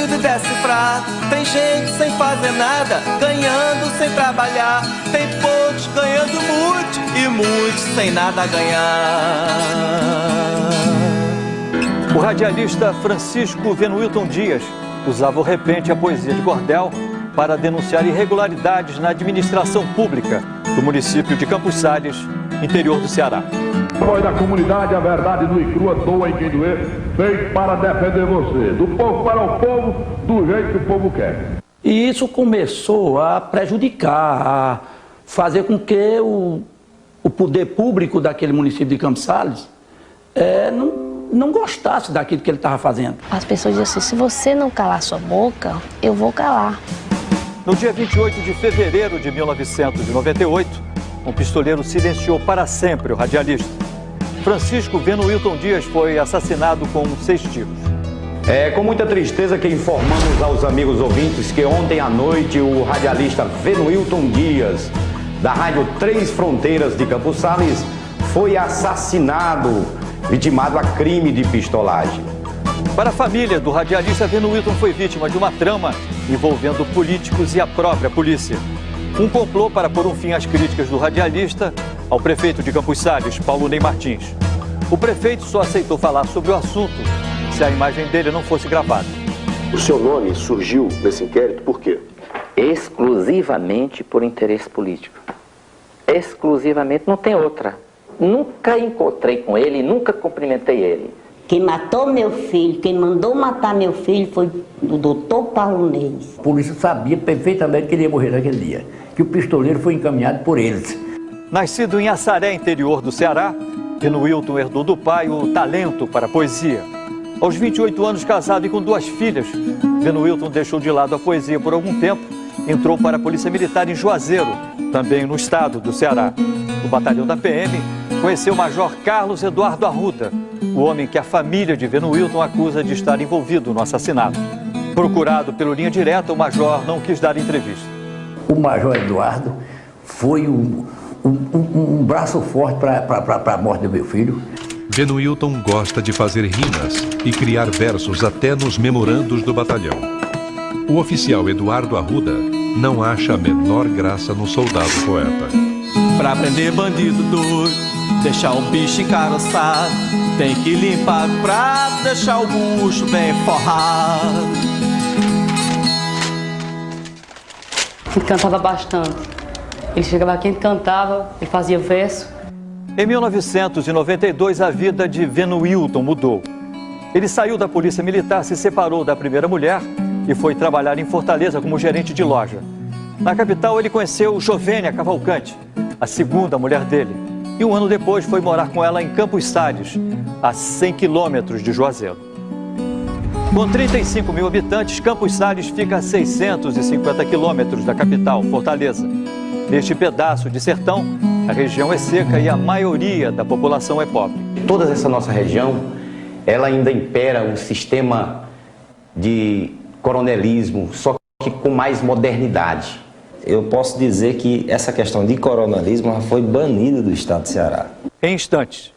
de decifrar. Tem gente sem fazer nada, ganhando sem trabalhar. Tem poucos ganhando muito e muitos sem nada a ganhar. O radialista Francisco Venuilton Dias usava o repente e a poesia de cordel para denunciar irregularidades na administração pública do município de Campos Sales, interior do Ceará. Voz da comunidade, a verdade nua e crua, doa em quem doer, feito para defender você, do povo para o povo, do jeito que o povo quer. E isso começou a prejudicar, a fazer com que o poder público daquele município de Campos Sales não gostasse daquilo que ele estava fazendo. As pessoas diziam assim, se você não calar sua boca, eu vou calar. No dia 28 de fevereiro de 1998, um pistoleiro silenciou para sempre o radialista. Francisco Venuilton Dias foi assassinado com 6 tiros. É com muita tristeza que informamos aos amigos ouvintes que ontem à noite o radialista Venuilton Dias, da Rádio Três Fronteiras de Campos Sales, foi assassinado, vitimado a crime de pistolagem. Para a família do radialista, Venuilton foi vítima de uma trama envolvendo políticos e a própria polícia. Um complô para pôr um fim às críticas do radialista ao prefeito de Campos Sales, Paulo Ney Martins. O prefeito só aceitou falar sobre o assunto se a imagem dele não fosse gravada. O seu nome surgiu nesse inquérito por quê? Exclusivamente por interesse político. Exclusivamente, não tem outra. Nunca encontrei com ele, nunca cumprimentei ele. Quem matou meu filho, quem mandou matar meu filho foi o doutor Paulo Ney. A polícia sabia perfeitamente que ele ia morrer naquele dia, que o pistoleiro foi encaminhado por eles. Nascido em Assaré, interior do Ceará, Venuilton herdou do pai o talento para a poesia. Aos 28 anos, casado e com 2 filhas, Venuilton deixou de lado a poesia por algum tempo, entrou para a Polícia Militar em Juazeiro, também no estado do Ceará. No batalhão da PM, conheceu o Major Carlos Eduardo Arruda, o homem que a família de Venuilton acusa de estar envolvido no assassinato. Procurado pelo Linha Direta, o Major não quis dar entrevista. O Major Eduardo foi um braço forte para a morte do meu filho. Venuilton gosta de fazer rimas e criar versos até nos memorandos do batalhão. O oficial Eduardo Arruda não acha a menor graça no soldado poeta. Pra prender bandido doido, deixar o bicho encaroçado, tem que limpar o prato, deixar o bucho bem forrado. Ele cantava bastante. Ele chegava aqui e cantava, ele fazia verso. Em 1992, a vida de Venuilton mudou. Ele saiu da Polícia Militar, se separou da primeira mulher e foi trabalhar em Fortaleza como gerente de loja. Na capital, ele conheceu Jovênia Cavalcante, a segunda mulher dele. E um ano depois foi morar com ela em Campos Sales, a 100 quilômetros de Juazeiro. Com 35 mil habitantes, Campos Sales fica a 650 quilômetros da capital, Fortaleza. Neste pedaço de sertão, a região é seca e a maioria da população é pobre. Toda essa nossa região, ela ainda impera um sistema de coronelismo, só que com mais modernidade. Eu posso dizer que essa questão de coronelismo já foi banida do estado de Ceará. Em instantes.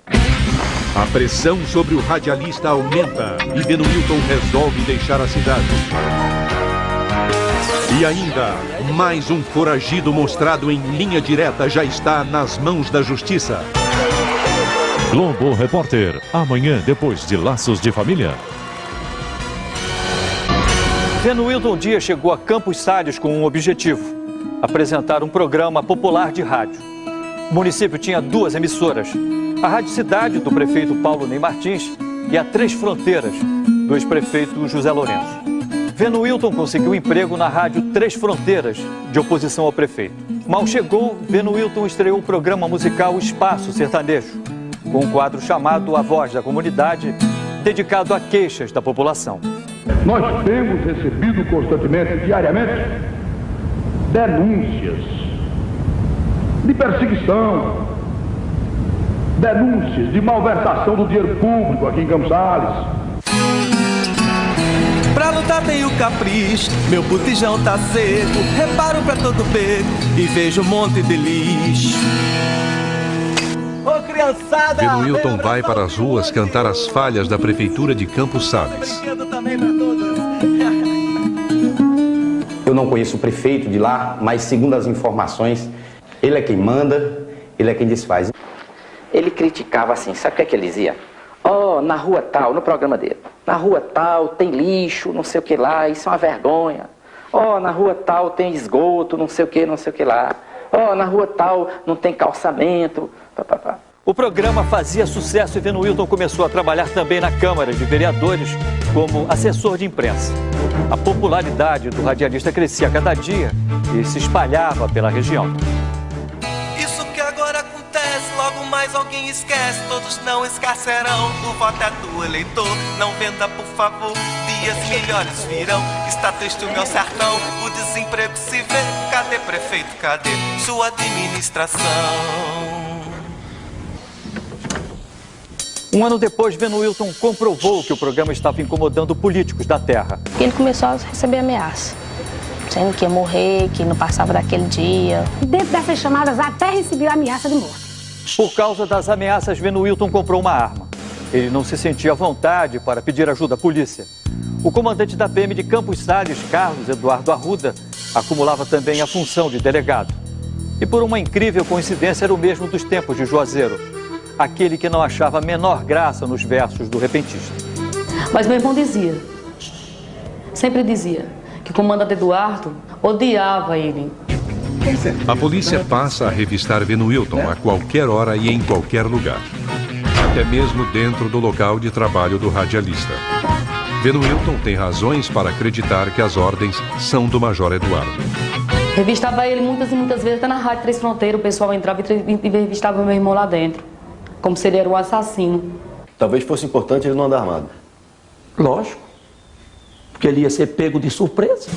A pressão sobre o radialista aumenta e Venuilton resolve deixar a cidade. E ainda, mais um foragido mostrado em linha direta já está nas mãos da justiça. Globo Repórter, amanhã depois de Laços de Família. Venuilton Dias chegou a Campos Sales com um objetivo: apresentar um programa popular de rádio. O município tinha 2 emissoras, a Rádio Cidade, do prefeito Paulo Ney Martins, e a Três Fronteiras, do ex-prefeito José Lourenço. Venuilton conseguiu emprego na Rádio Três Fronteiras, de oposição ao prefeito. Mal chegou, Venuilton estreou o programa musical Espaço Sertanejo, com um quadro chamado A Voz da Comunidade, dedicado a queixas da população. Nós temos recebido constantemente, diariamente, denúncias de perseguição, denúncias de malversação do dinheiro público aqui em Campos Sales. Pra lutar tem o capricho, meu botijão tá seco, reparo pra todo beco e vejo um monte de lixo. Ô criançada! Venuilton vai para as ruas cantar as falhas da prefeitura de Campos Sales. Também pra todos. Eu não conheço o prefeito de lá, mas segundo as informações, ele é quem manda, ele é quem desfaz. Ele criticava assim, sabe o que é que ele dizia? Ó, na rua tal, no programa dele, na rua tal tem lixo, não sei o que lá, isso é uma vergonha. Ó, na rua tal tem esgoto, não sei o que lá. Ó, na rua tal não tem calçamento, papapá. O programa fazia sucesso e Venuilton começou a trabalhar também na Câmara de Vereadores como assessor de imprensa. A popularidade do radialista crescia a cada dia e se espalhava pela região. Isso que agora acontece, logo mais alguém esquece. Todos não esquecerão, o voto é do eleitor. Não venda, por favor, dias melhores virão. Está triste o meu sertão, o desemprego se vê. Cadê prefeito, cadê sua administração? Um ano depois, Venuilton comprovou que o programa estava incomodando políticos da terra. Ele começou a receber ameaça, dizendo que ia morrer, que não passava daquele dia. Dentro dessas chamadas até recebeu ameaça de morte. Por causa das ameaças, Venuilton comprou uma arma. Ele não se sentia à vontade para pedir ajuda à polícia. O comandante da PM de Campos Sales, Carlos Eduardo Arruda, acumulava também a função de delegado. E por uma incrível coincidência era o mesmo dos tempos de Juazeiro. Aquele que não achava a menor graça nos versos do repentista. Mas meu irmão dizia, sempre dizia, que o comandante Eduardo odiava ele. A polícia passa a revistar Venuilton a qualquer hora e em qualquer lugar. Até mesmo dentro do local de trabalho do radialista. Venuilton tem razões para acreditar que as ordens são do Major Eduardo. Revistava ele muitas e muitas vezes, até na Rádio Três Fronteiras, o pessoal entrava e revistava meu irmão lá dentro. Como se ele era um assassino. Talvez fosse importante ele não andar armado. Lógico. Porque ele ia ser pego de surpresa.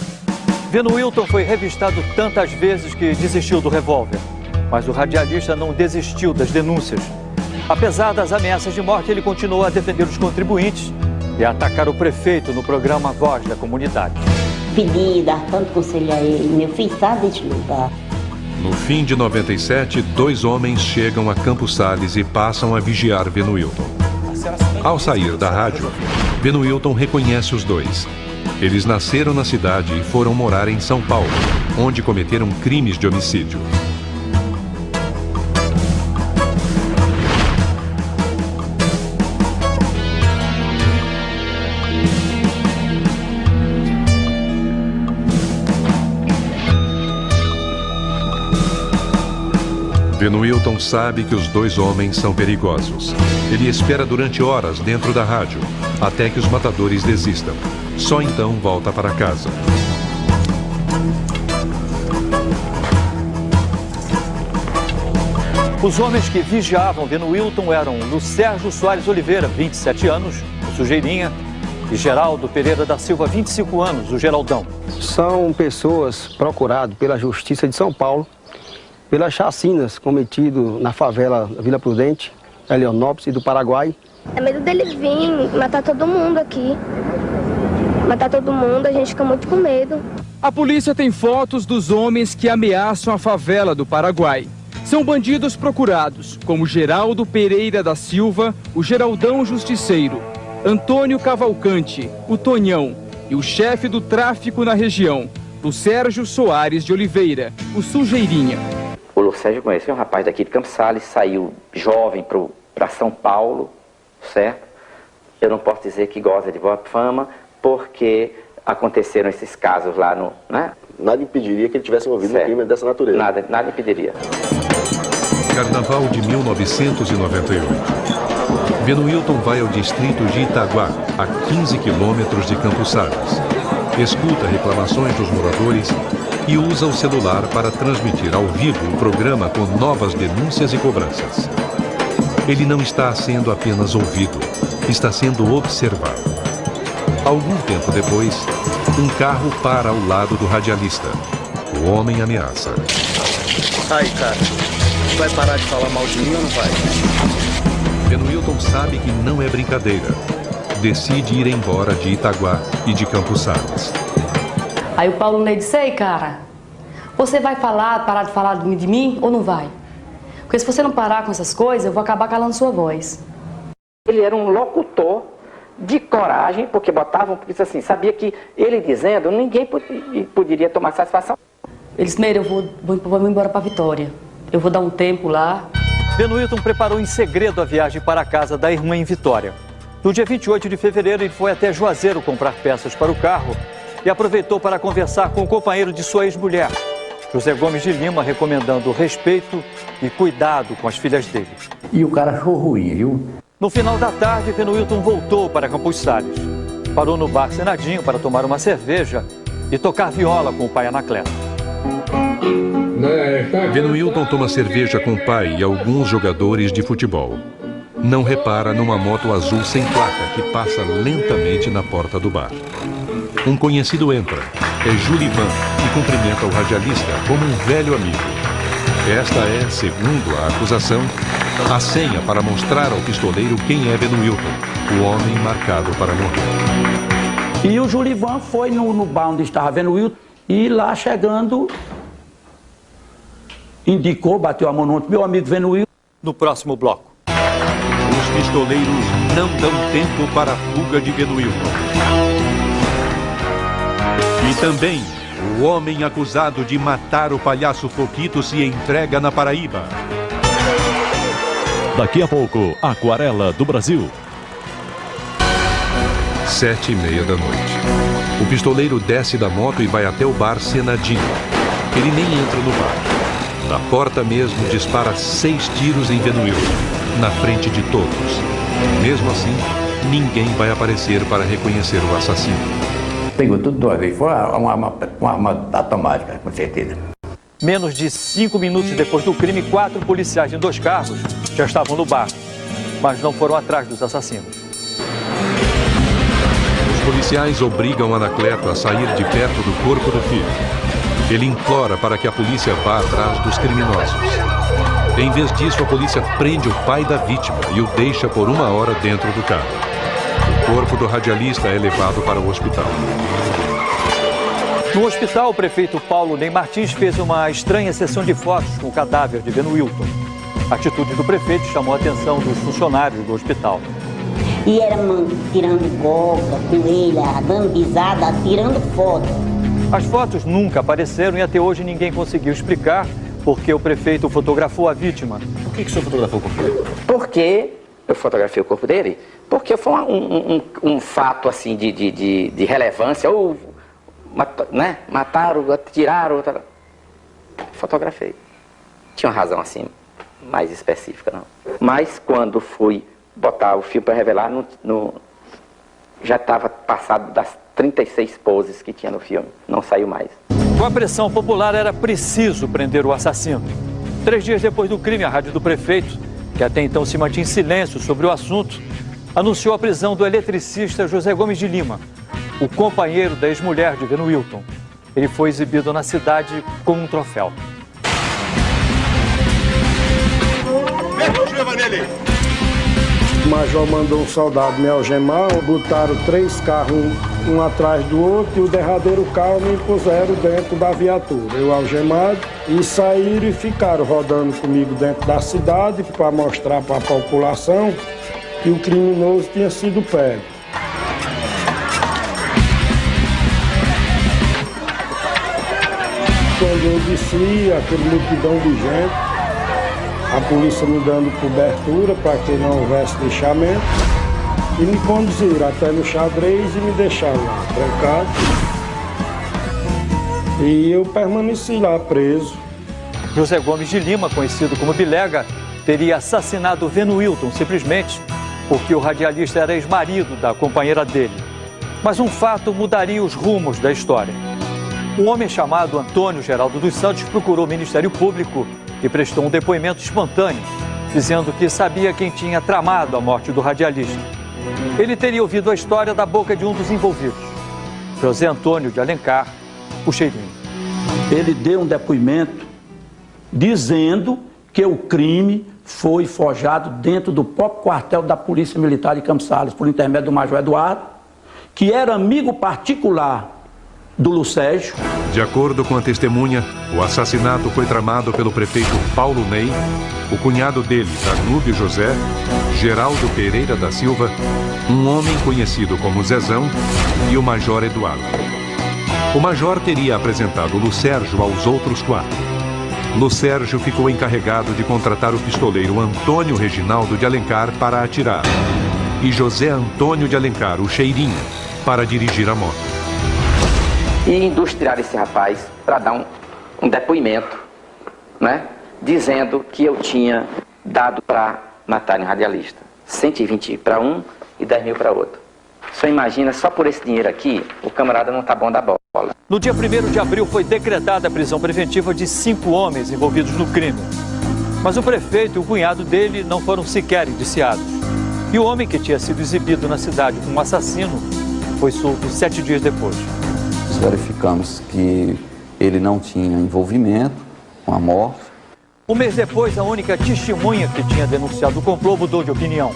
Venuilton foi revistado tantas vezes que desistiu do revólver. Mas o radialista não desistiu das denúncias. Apesar das ameaças de morte, ele continuou a defender os contribuintes e a atacar o prefeito no programa Voz da Comunidade. Pedi, dar tanto conselho a ele. Meu filho sabe de lutar. No fim de 97, 2 homens chegam a Campos Sales e passam a vigiar Venuilton. Ao sair da rádio, Venuilton reconhece os 2. Eles nasceram na cidade e foram morar em São Paulo, onde cometeram crimes de homicídio. Venuilton sabe que os 2 homens são perigosos. Ele espera durante horas dentro da rádio, até que os matadores desistam. Só então volta para casa. Os homens que vigiavam Venuilton eram Lucérgio Soares Oliveira, 27 anos, o Sujeirinha, e Geraldo Pereira da Silva, 25 anos, o Geraldão. São pessoas procuradas pela Justiça de São Paulo pelas chacinas cometidas na favela Vila Prudente, Eleonópolis e do Paraguai. É medo dele vir matar todo mundo aqui. Matar todo mundo, a gente fica muito com medo. A polícia tem fotos dos homens que ameaçam a favela do Paraguai. São bandidos procurados, como Geraldo Pereira da Silva, o Geraldão Justiceiro, Antônio Cavalcante, o Tonhão e o chefe do tráfico na região, Lucérgio Soares de Oliveira, o Sujeirinha. O Lucérgio conheceu um rapaz daqui de Campos Sales, saiu jovem para São Paulo, certo? Eu não posso dizer que goza de boa fama, porque aconteceram esses casos lá no... né? Nada impediria que ele tivesse envolvido num crime dessa natureza. Nada impediria. Carnaval de 1998. Venuilton vai ao distrito de Itaguá, a 15 quilômetros de Campos Sales. Escuta reclamações dos moradores e usa o celular para transmitir ao vivo o programa com novas denúncias e cobranças. Ele não está sendo apenas ouvido, está sendo observado. Algum tempo depois, um carro para ao lado do radialista. O homem ameaça. Aí, cara, vai parar de falar mal de mim ou não vai? Venuilton sabe que não é brincadeira. Decide ir embora de Itaguá e de Campos Sales. Aí o Paulo Ney disse, ei, cara, você vai parar de falar de mim ou não vai? Porque se você não parar com essas coisas, eu vou acabar calando sua voz. Ele era um locutor de coragem, porque botavam, porque assim, sabia que ele dizendo, ninguém poderia tomar satisfação. Eles, primeiro, eu vou embora para Vitória. Eu vou dar um tempo lá. Venuilton preparou em segredo a viagem para a casa da irmã em Vitória. No dia 28 de fevereiro, ele foi até Juazeiro comprar peças para o carro e aproveitou para conversar com o companheiro de sua ex-mulher, José Gomes de Lima, recomendando respeito e cuidado com as filhas dele. E o cara achou ruim, viu? No final da tarde, Venuilton voltou para Campos Sales. Parou no bar Senadinho para tomar uma cerveja e tocar viola com o pai Anacleto. Venuilton toma cerveja com o pai e alguns jogadores de futebol. Não repara numa moto azul sem placa que passa lentamente na porta do bar. Um conhecido entra, é Julivan, e cumprimenta o radialista como um velho amigo. Esta é, segundo a acusação, a senha para mostrar ao pistoleiro quem é Venuilton, o homem marcado para morrer. E o Julivan foi no bar onde estava Venuilton e lá chegando, indicou, bateu a mão no meu amigo Venuilton. No próximo bloco. Os pistoleiros não dão tempo para a fuga de Venuilton. E também, o homem acusado de matar o palhaço Foquito se entrega na Paraíba. Daqui a pouco, Aquarela do Brasil. 7h30 da noite. O pistoleiro desce da moto e vai até o bar Senadinho. Ele nem entra no bar. Da porta mesmo, dispara 6 tiros em Venuilton, na frente de todos. Mesmo assim, ninguém vai aparecer para reconhecer o assassino. Pegou tudo de uma vez, foi uma arma automática, com certeza. Menos de 5 minutos depois do crime, 4 policiais em 2 carros já estavam no bar, mas não foram atrás dos assassinos. Os policiais obrigam Anacleto a sair de perto do corpo do filho. Ele implora para que a polícia vá atrás dos criminosos. Em vez disso, a polícia prende o pai da vítima e o deixa por 1 hora dentro do carro. O corpo do radialista é levado para o hospital. No hospital, o prefeito Paulo Ney Martins fez uma estranha sessão de fotos com o cadáver de Venuilton. A atitude do prefeito chamou a atenção dos funcionários do hospital. E era tirando coca com ele, dando risada, tirando foto. As fotos nunca apareceram e até hoje ninguém conseguiu explicar por que o prefeito fotografou a vítima. Por que o senhor fotografou o corpo dele? Porque eu fotografei o corpo dele, porque foi um fato assim de relevância, ou né, mataram, tiraram, fotografei. Tinha uma razão assim, mais específica não. Mas quando fui botar o filme para revelar, já estava passado das 36 poses que tinha no filme, não saiu mais. Com a pressão popular, era preciso prender o assassino. 3 dias depois do crime, a rádio do prefeito, que até então se mantinha em silêncio sobre o assunto, anunciou a prisão do eletricista José Gomes de Lima, o companheiro da ex-mulher de Venuilton. Ele foi exibido na cidade com um troféu. O major mandou um soldado me algemar, botaram 3 carros, um atrás do outro, e o derradeiro carro me puseram dentro da viatura. Eu algemado, e saíram e ficaram rodando comigo dentro da cidade para mostrar para a população que o criminoso tinha sido pego. Quando eu desci, aquele multidão de gente, a polícia me dando cobertura para que não houvesse lixamento, e me conduziram até no xadrez e me deixaram lá trancado. E eu permaneci lá preso. José Gomes de Lima, conhecido como Bilega, teria assassinado Venuilton simplesmente porque o radialista era ex-marido da companheira dele. Mas um fato mudaria os rumos da história. Um homem chamado Antônio Geraldo dos Santos procurou o Ministério Público e prestou um depoimento espontâneo, dizendo que sabia quem tinha tramado a morte do radialista. Ele teria ouvido a história da boca de um dos envolvidos, José Antônio de Alencar, o Cheirinho. Ele deu um depoimento dizendo que o crime foi forjado dentro do próprio quartel da Polícia Militar de Campos Sales, por intermédio do Major Eduardo, que era amigo particular do Lucérgio. De acordo com a testemunha, o assassinato foi tramado pelo prefeito Paulo Ney, o cunhado dele, Danúbio José, Geraldo Pereira da Silva, um homem conhecido como Zezão e o Major Eduardo. O Major teria apresentado Lucérgio aos outros 4. Lucérgio ficou encarregado de contratar o pistoleiro Antônio Reginaldo de Alencar para atirar e José Antônio de Alencar, o Cheirinho, para dirigir a moto. E industriar esse rapaz para dar um depoimento, né, dizendo que eu tinha dado para matar um radialista 120 para um e 10 mil para outro. Só imagina, só por esse dinheiro aqui, o camarada não tá bom da bola. No dia 1º de abril foi decretada a prisão preventiva de 5 homens envolvidos no crime. Mas o prefeito e o cunhado dele não foram sequer indiciados. E o homem que tinha sido exibido na cidade como assassino foi solto 7 dias depois. Verificamos que ele não tinha envolvimento com a morte. Um mês depois, a única testemunha que tinha denunciado o complô mudou de opinião.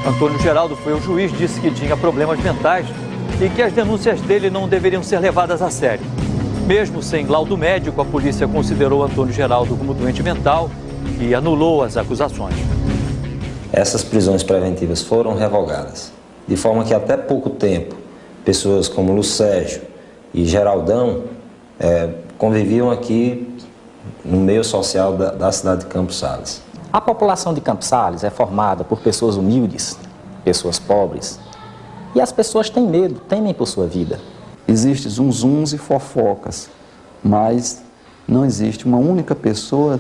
Antônio Geraldo foi ao juiz, disse que tinha problemas mentais e que as denúncias dele não deveriam ser levadas a sério. Mesmo sem laudo médico, a polícia considerou Antônio Geraldo como doente mental e anulou as acusações. Essas prisões preventivas foram revogadas, de forma que até pouco tempo, pessoas como Lucérgio e Geraldão conviviam aqui no meio social da cidade de Campos Sales. A população de Campos Sales é formada por pessoas humildes, pessoas pobres, e as pessoas têm medo, temem por sua vida. Existem zunzuns e fofocas, mas não existe uma única pessoa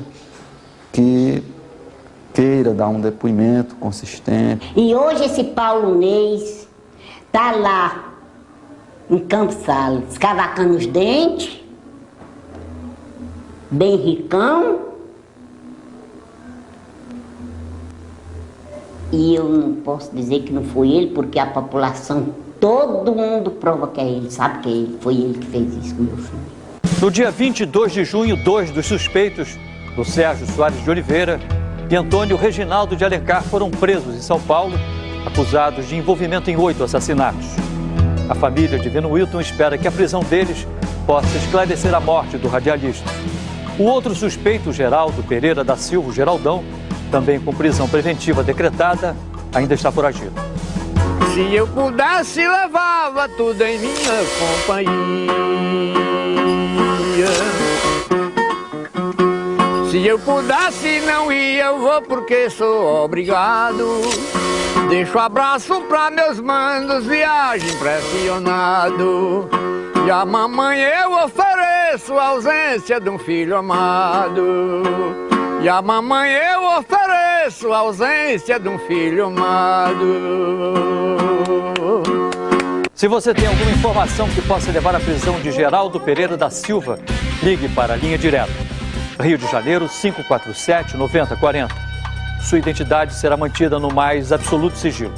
que queira dar um depoimento consistente. E hoje esse Paulo Ney está lá em Campos Sales, escavacando os dentes, bem ricão. E eu não posso dizer que não foi ele, porque a população, todo mundo prova que é ele, sabe que é ele, foi ele que fez isso com meu filho. No dia 22 de junho, 2 dos suspeitos, Lucérgio Soares de Oliveira e Antônio Reginaldo de Alencar, foram presos em São Paulo, acusados de envolvimento em 8 assassinatos. A família de Venuilton espera que a prisão deles possa esclarecer a morte do radialista. O outro suspeito, Geraldo Pereira da Silva, o Geraldão, também com prisão preventiva decretada, ainda está foragido. Se eu pudesse, levava tudo em minha companhia. Se eu pudesse, não ia, eu vou porque sou obrigado. Deixo abraço pra meus manos, viagem impressionado. E a mamãe eu ofereço a ausência de um filho amado. E a mamãe eu ofereço a ausência de um filho amado. Se você tem alguma informação que possa levar à prisão de Geraldo Pereira da Silva, ligue para a linha direta. Rio de Janeiro, 547-9040. Sua identidade será mantida no mais absoluto sigilo.